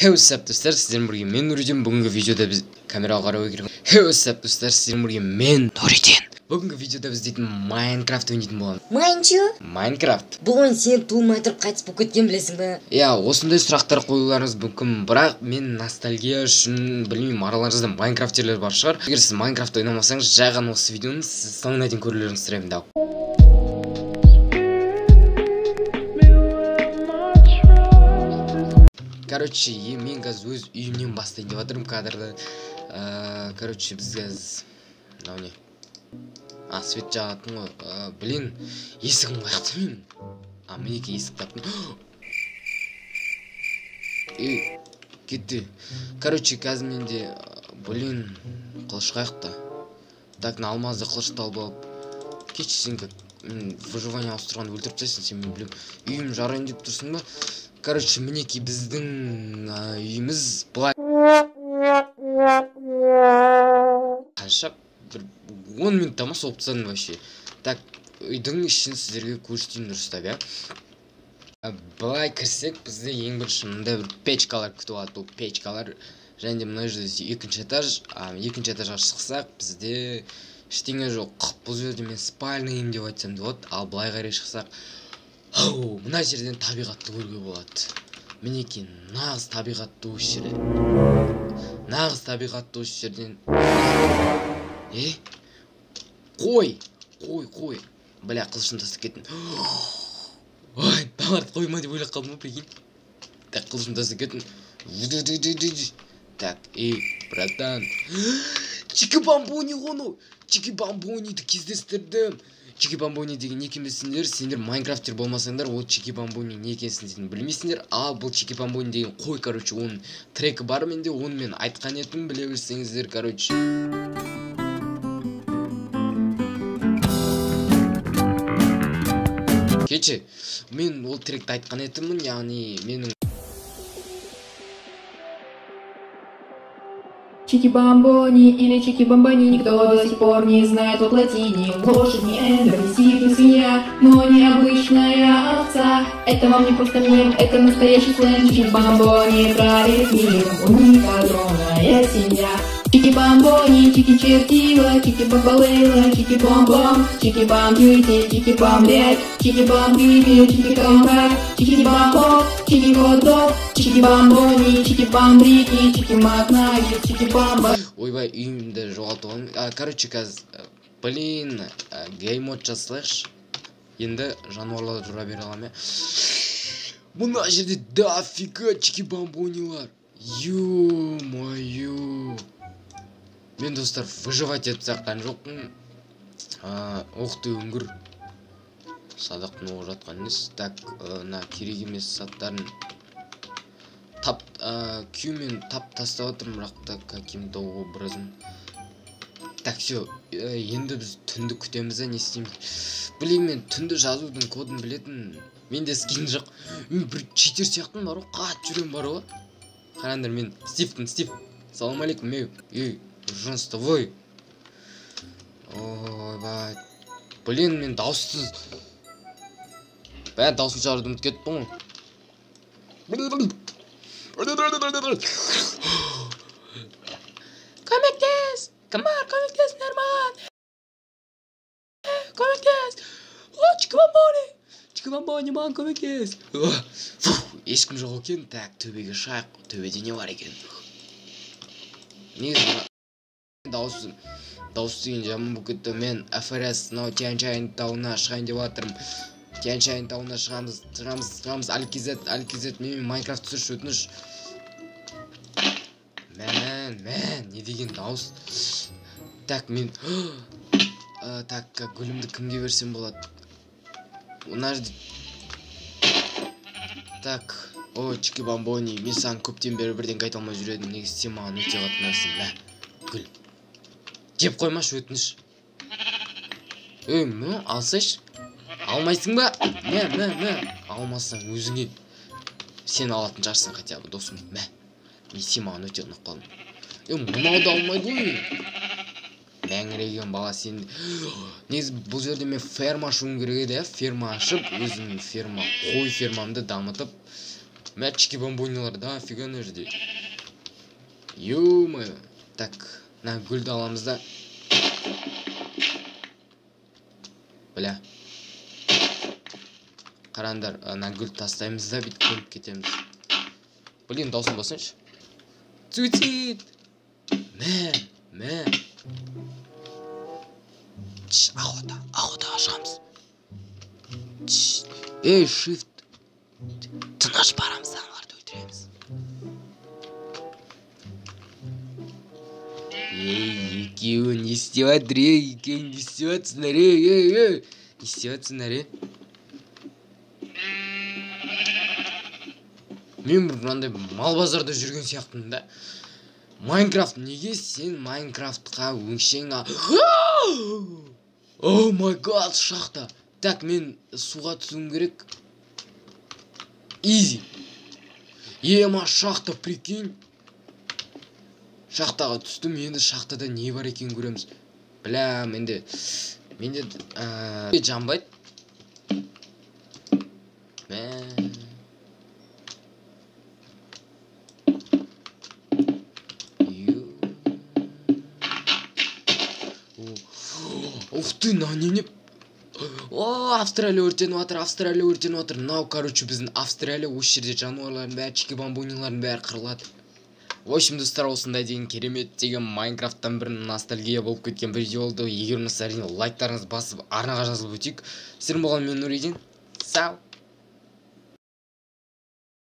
What's достар, сіздермен бірге мен Нұриден. Бүгінгі видеода біз камераға қарау керек. What's достар, сіздермен бірге мен Нұриден. Бүгінгі видеода біз дейтін Майнкрафт ойнайтын боламыз. Майнкрафт. Бүгін сен туылмай тұрып қайтыс болып кеткен білесің бе? Иә, осындай сұрақтар қоюларыңыз мүмкін, бірақ мен ностальгия үшін білмеймін, араларыңызда Майнкрафтерлер бар шығар. Егер сіз Майнкрафт ойнамасаңыз, жай ғана осы видеоны соңына дейін көрулеріңізді сұраймын да. Короче, мен қазір өз үйімнен бастайын деп жатырмын кадрды. Короче, біз қазір мынау не? Свет жағатын ғой. Блин, есігім қаяқта менің. Мінеки есік таптым. Кетті. Короче, қазір менде, блин, қылыш қаяқта. Так, алмазды қылышты алып алып. Кеші сен как выживание ауыстырғанды өлтіріп тастайсың, сен мен білем. Үйім жарайын деп тұрсың ба? Короче, мінеки біздің үйіміз былай. Қанша? 10 минуттама соғып тастадым вообще. Так, үйдің ішін сіздерге көрсетейін дұрыстап, иә. Былай кірсек, бізде ең бірінші мындай бір печкалар күтіп алады. Бұл печкалар және де мына жерде екінші этаж. Екінші этажға шықсақ, бізде ештеңе жоқ. Бұл жерде мен спальныйым деп айтсам да болады. Ал былай қарай шықсақ, мына жерден табиғатты көруге болады. Мінеки нағыз табиғатты осы жерден. Нағыз табиғатты осы жерден. Қой. Бля, қылышын тастап кеттім. Ой, тамарды қойма деп ойлап қалдым, прикинь. Так, қылышын тастап кеттім. Так, братан. Чики-бамбони ғону. Чики-бамбониді кездестірдім. Чики-бамбони деген не екен білсеңдер, сендер Майнкрафтер болмасаңдар, ол Чики-бамбони не екенсін білмейсіңдер. Ал бұл Чики-бамбони деген қой, короче, оның трекі бар менде, оны мен айтқан едім, біле білсеңіздер, короче. Кече, мен ол тректі айтқан едіммін, яғни менің Чики-бамбони или чики-бамбони, никто до сих пор не знает в латине. Лошадь не эндер, не сик, не свинья, но необычная овца. Это вам не просто мем, это настоящий сленг. Чики-бамбони правит миром, у них огромная семья. Чики-бамбони, чики-чертила, чики-бамбалейла, чики-бом-бом, чики-бам-бьюти, чики-бам-лет, чики-бам-бьюти, чики-бам-хак, чики-бам-бом, чики-хот-дог, чики-бамбони, чики-бам-брики, чики-макнаги, чики-бамба. Ойбай, үйімді жоғалтып алғым. Короче, қазір, блин, геймод жасылайықшы. Енді жануарларды жұра бере алам, я. Мұна жерде дофига чики-бамбонилар. Ё-моё. Мен, достар, выживать етіп сақтан жоқпын. Оқты үңгір. Садақтың оғы жатқан емес. Так, керек емес саттарын күймен тап тастап отырмын, бірақ та каким-то образом. Так, все, енді біз түнді күтеміз, не істейміз. Білейм, мен түнді жазудың кодын білетін. Менде скин жоқ. Мен бір читер сияқтын бар ғой, қат жүрем бар ғой. Қараңдар, мен Стив. Салам алейкум, Жан с тобой. Ойбай. Блин, мен дауыссыз. Бәрі дауысын шығаруды ұмытып кеттім ғой. Көмектес! Кім бар? Көмектесіңдер маған! Көмектес! Чики-бамбони маған көмектес! Ешкім жоқ екен. Так, төбеге шайық. Төбеде не бар екен? Негізі дауыс деген жаман болып кетті. Мен ФРС Тянь-Шань тауына шығайын деп жатырмын. Тянь-Шань тауына шығамыз. Алькизет, мен Майнкрафт түсірші өтініш. Мән, не деген дауыс? Так, мен... Так, гүлімді кімге берсем болады? Мұна жерде... Так, Чики-бамбони, мен саған көптен бері бірден қайта алмай жүредім. Негіз сен маған өте қатты нәрсің, гүл. Жеп қоймашы өтініш. Мұны алсайшы. Алмайсың ба? Алмасаң өзіңе. Сен алатын жарсың хотя бы, досым. Мен сен маған өте ұнап қалдым. Мұнауды алмайды ғой. Мәңіреген бала сен. Негіз бұл жерде мен ферма ашуым керек еді, ферма ашып, өзім қой фермамды дамытып, Мячики бомбонилар, да, офига на жерде. Ё-моё. Так, на гүлді аламыз да. Бля. Қарандар, на гүлді тастаймыз да, бит көліп кетеміз. Блин, даусын басыншы. Суицид! Мә. Охотаға шығамыз. Эй, shift. Тыныш барамыз, аналарды өлтіреміз. Ей, екеуі не істеватыр, екеуі не істеватсыңдар, ей. Не істеватсыңдар, Мен бір мынандай мал базарда жүрген сияқтымын да. Майнкрафт, неге сен Майнкрафтқа өңшең О май гад, шахта. Так, мен суға түсуім керек. Изи. Ема, шахта, прикинь. Шахтаға түстім, енді шахтада не бар екен көреміз. Бля, менде жанбайды. Ух ты, не. О, Австралия өртеніп отыр. Мынау, короче, біздің Австралия осы жерде жануарлардың бәрі, чики бамбонилардың бәрі қырылады. В общем, достар, осындай деген керемет деген Майнкрафттан бір ностальгия болып кеткен видео болды. Егер ұнаса, әрине лайктарыңызды басып, арнаға жазылып өтейік. Сіздермен болған мен Нұридин. Сау.